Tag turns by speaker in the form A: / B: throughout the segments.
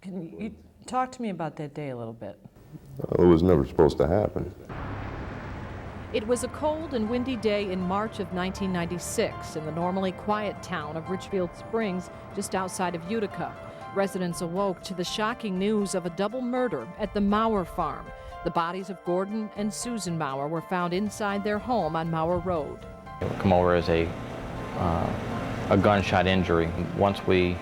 A: Can you talk to me about that day a little bit?
B: It was never supposed to happen.
C: It was a cold and windy day in March of 1996 in the normally quiet town of Richfield Springs, just outside of Utica. Residents awoke to the shocking news of a double murder at the Mower farm. The bodies of Gordon and Susan Mower were found inside their home on Mower Road.
D: Mower is a gunshot injury. Once we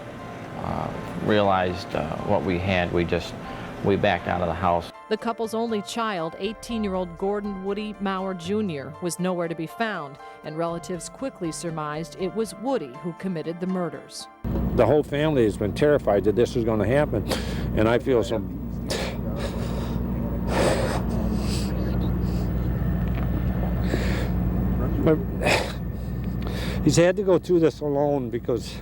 D: realized what we had, we backed out of the house.
C: The couple's only child, 18-year-old Gordon Woody Mower Jr., was nowhere to be found, and relatives quickly surmised it was Woody who committed the murders.
E: The whole family has been terrified that this was going to happen, and I feel some... He's had to go through this alone because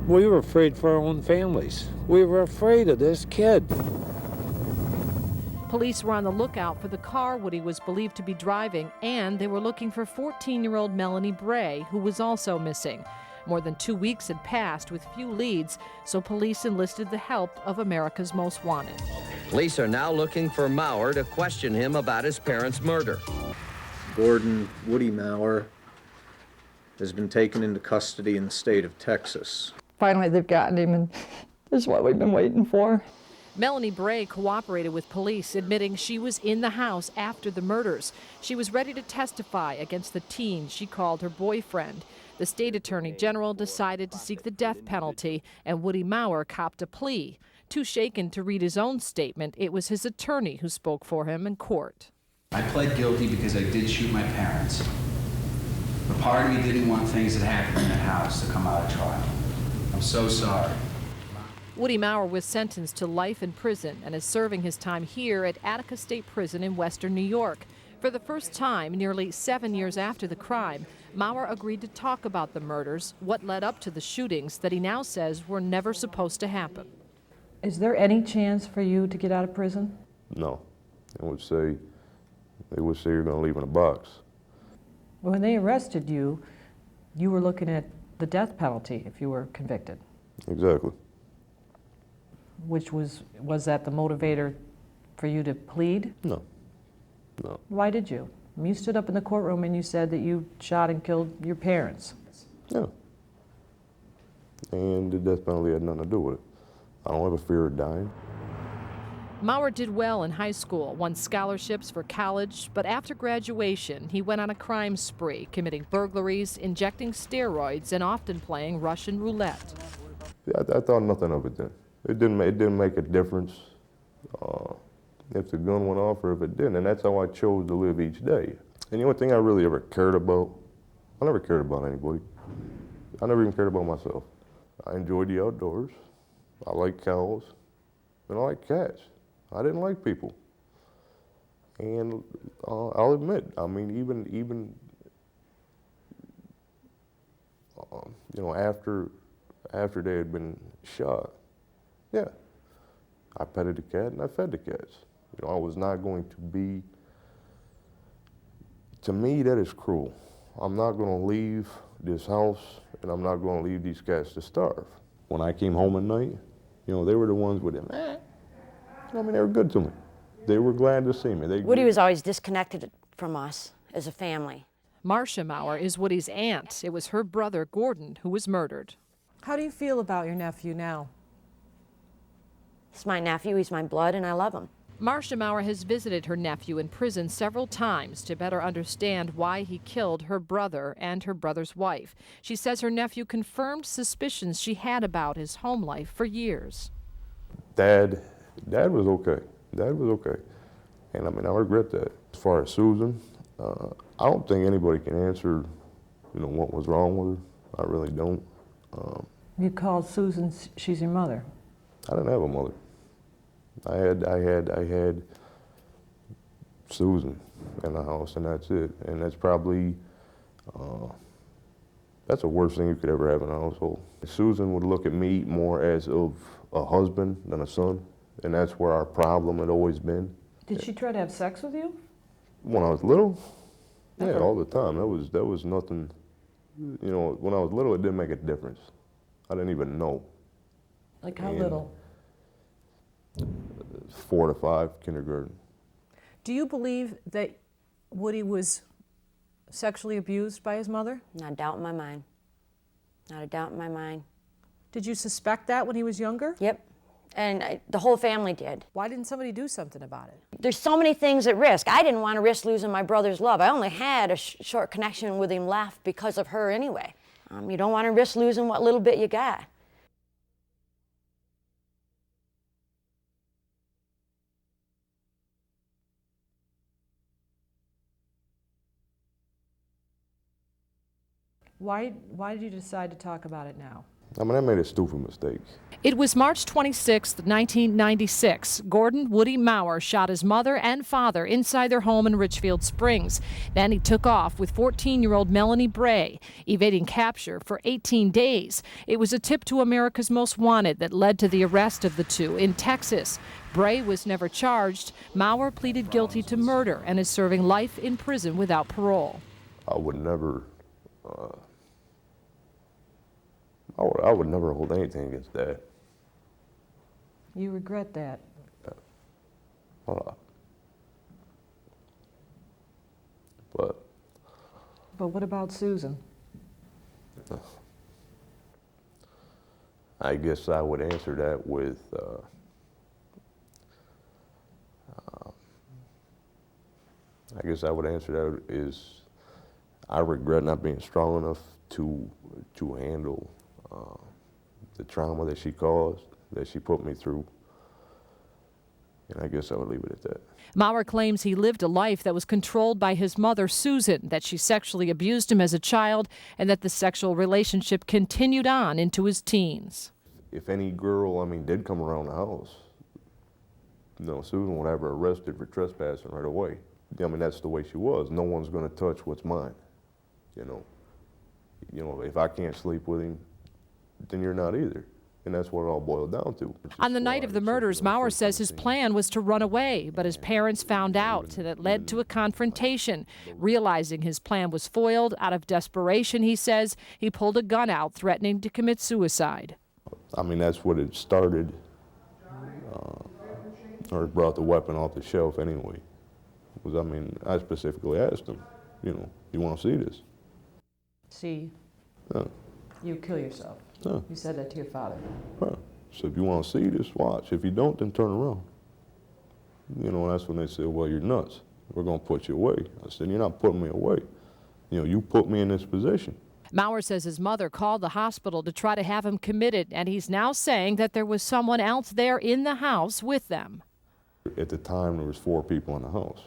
E: we were afraid for our own families. We were afraid of this kid.
C: Police were on the lookout for the car Woody was believed to be driving, and they were looking for 14-year-old Melanie Bray, who was also missing. More than 2 weeks had passed with few leads, so police enlisted the help of America's Most Wanted.
F: Police are now looking for Mower to question him about his parents' murder.
G: Gordon Woody Mower has been taken into custody in the state of Texas.
H: Finally, they've gotten him, and this is what we've been waiting for.
C: Melanie Bray cooperated with police, admitting she was in the house after the murders. She was ready to testify against the teen she called her boyfriend. The state attorney general decided to seek the death penalty, and Woody Mower copped a plea. Too shaken to read his own statement, it was his attorney who spoke for him in court.
I: I pled guilty because I did shoot my parents. But part of me didn't want things that happened in that house to come out of trial. I'm so sorry.
C: Woody Mower was sentenced to life in prison and is serving his time here at Attica State Prison in western New York. For the first time, nearly 7 years after the crime, Mower agreed to talk about the murders, what led up to the shootings that he now says were never supposed to happen.
A: Is there any chance for you to get out of prison?
B: No. They would say you're going to leave in a box.
A: When they arrested you, you were looking at the death penalty if you were convicted.
B: Exactly.
A: Which was that the motivator for you to plead?
B: No. No.
A: Why did you? I mean, you stood up in the courtroom and you said that you shot and killed your parents.
B: Yeah. And the death penalty had nothing to do with it. I don't have a fear of dying.
C: Mower did well in high school, won scholarships for college, but after graduation, he went on a crime spree, committing burglaries, injecting steroids, and often playing Russian roulette.
B: Yeah, I thought nothing of it then. It didn't make a difference if the gun went off or if it didn't, and that's how I chose to live each day. And the only thing I really ever cared about, I never cared about anybody. I never even cared about myself. I enjoyed the outdoors. I like cows, and I like cats. I didn't like people. And I'll admit, I mean, even you know, after they had been shot, yeah, I petted the cat and I fed the cats. You know, I was not going to be, to me, that is cruel. I'm not going to leave this house and I'm not going to leave these cats to starve. When I came home at night, you know, they were the ones with them. I mean, they were good to me. They were glad to see me.
J: Woody was always disconnected from us as a family.
C: Marcia Mower is Woody's aunt. It was her brother, Gordon, who was murdered.
A: How do you feel about your nephew now?
J: He's my nephew, he's my blood, and I love him.
C: Marcia Mower has visited her nephew in prison several times to better understand why he killed her brother and her brother's wife. She says her nephew confirmed suspicions she had about his home life for years.
B: Dad was okay. Dad was okay. And I mean, I regret that. As far as Susan, I don't think anybody can answer, you know, what was wrong with her. I really don't.
A: You called Susan, she's your mother.
B: I didn't have a mother. I had Susan in the house, and that's it. And that's probably, that's the worst thing you could ever have in a household. Susan would look at me more as of a husband than a son, and that's where our problem had always been.
A: Did she try to have sex with you?
B: When I was little? Yeah, all the time. That was nothing, you know, when I was little, it didn't make a difference. I didn't even know.
A: Like how little?
B: 4 to 5, kindergarten.
A: Do you believe that Woody was sexually abused by his mother?
J: Not a doubt in my mind. Not a doubt in my mind.
A: Did you suspect that when he was younger?
J: Yep. And the whole family did.
A: Why didn't somebody do something about it?
J: There's so many things at risk. I didn't want to risk losing my brother's love. I only had a short connection with him left because of her anyway. You don't want to risk losing what little bit you got.
A: Why did you decide to talk about it now?
B: I mean, I made a stupid mistake.
C: It was March 26, 1996. Gordon Woody Mower shot his mother and father inside their home in Richfield Springs. Then he took off with 14-year-old Melanie Bray, evading capture for 18 days. It was a tip to America's Most Wanted that led to the arrest of the two in Texas. Bray was never charged. Mower pleaded guilty to murder and is serving life in prison without parole.
B: I would never I would never hold anything against Dad.
A: You regret that?
B: But
A: what about Susan?
B: I guess I would answer that with I guess I would answer that is I regret not being strong enough to handle the trauma that she caused, that she put me through. And I guess I would leave it at that.
C: Mower claims he lived a life that was controlled by his mother, Susan, that she sexually abused him as a child, and that the sexual relationship continued on into his teens.
B: If any girl, I mean, did come around the house, you know, Susan would have her arrested for trespassing right away. I mean, that's the way she was. No one's going to touch what's mine, you know. You know, if I can't sleep with him, then you're not either. And that's what it all boiled down to.
C: On the night of the murders, Mower says his plan was to run away, but his parents found out, and it led to a confrontation. Realizing his plan was foiled, out of desperation, he says, he pulled a gun out, threatening to commit suicide.
B: I mean, that's what it started, or it brought the weapon off the shelf anyway. Was, I mean, I specifically asked him, you know, you want to see this?
A: See, you kill yourself. You said that to your father.
B: So if you want to see this, watch. If you don't, then turn around. You know, that's when they said, well, you're nuts. We're going to put you away. I said, you're not putting me away. You know, you put me in this position.
C: Mower says his mother called the hospital to try to have him committed, and he's now saying that there was someone else there in the house with them.
B: At the time, there was 4 people in the house,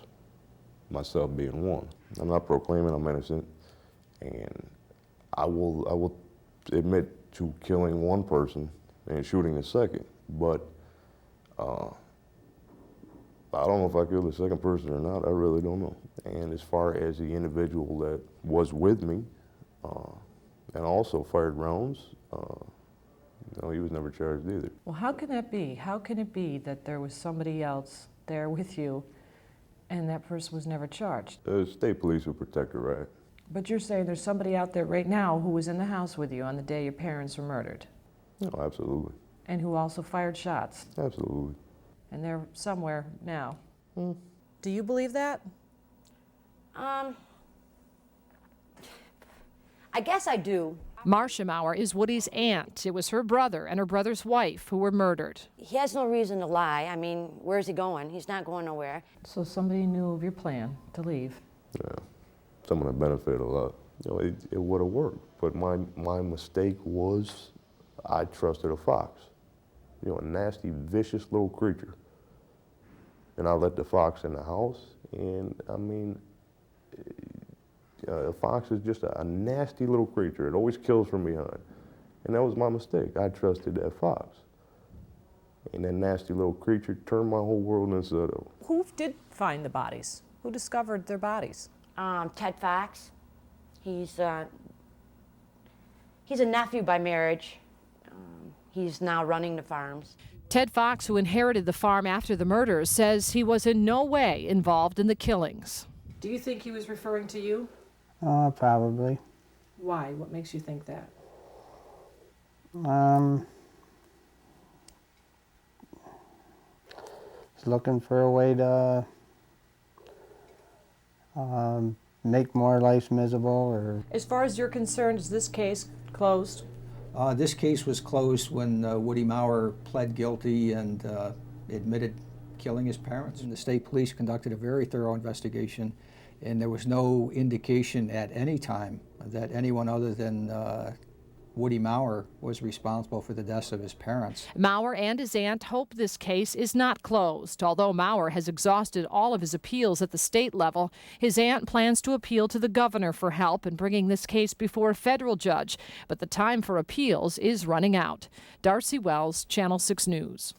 B: myself being one. I'm not proclaiming I'm innocent, and I will admit to killing one person and shooting a second, but I don't know if I killed the second person or not. I really don't know. And as far as the individual that was with me and also fired rounds, no, he was never charged either.
A: Well, how can that be? How can it be that there was somebody else there with you and that person was never charged?
B: The state police will protect her right.
A: But you're saying there's somebody out there right now who was in the house with you on the day your parents were murdered?
B: No, absolutely.
A: And who also fired shots?
B: Absolutely.
A: And they're somewhere now. Do you believe that?
J: I guess I do.
C: Marcia Mower is Woody's aunt. It was her brother and her brother's wife who were murdered.
J: He has no reason to lie. I mean, where's he going? He's not going nowhere.
A: So somebody knew of your plan to leave?
B: Yeah, someone that benefited a lot. You know, it would have worked, but my mistake was I trusted a fox. You know, a nasty, vicious little creature. And I let the fox in the house, and I mean, a fox is just a nasty little creature. It always kills from behind. And that was my mistake. I trusted that fox. And that nasty little creature turned my whole world inside out.
A: Who did find the bodies? Who discovered their bodies?
J: Ted Fox. He's a nephew by marriage. He's now running the farms.
C: Ted Fox, who inherited the farm after the murders, says he was in no way involved in the killings.
A: Do you think he was referring to you?
K: Probably.
A: Why? What makes you think that?
K: looking for a way to make more lives miserable. Or
A: As far as you're concerned, is this case closed?
L: This case was closed when Woody Mower pled guilty and admitted killing his parents. And the state police conducted a very thorough investigation, and there was no indication at any time that anyone other than Woody Mower was responsible for the deaths of his parents.
C: Mower and his aunt hope this case is not closed. Although Mower has exhausted all of his appeals at the state level, his aunt plans to appeal to the governor for help in bringing this case before a federal judge. But the time for appeals is running out. Darcy Wells, Channel 6 News.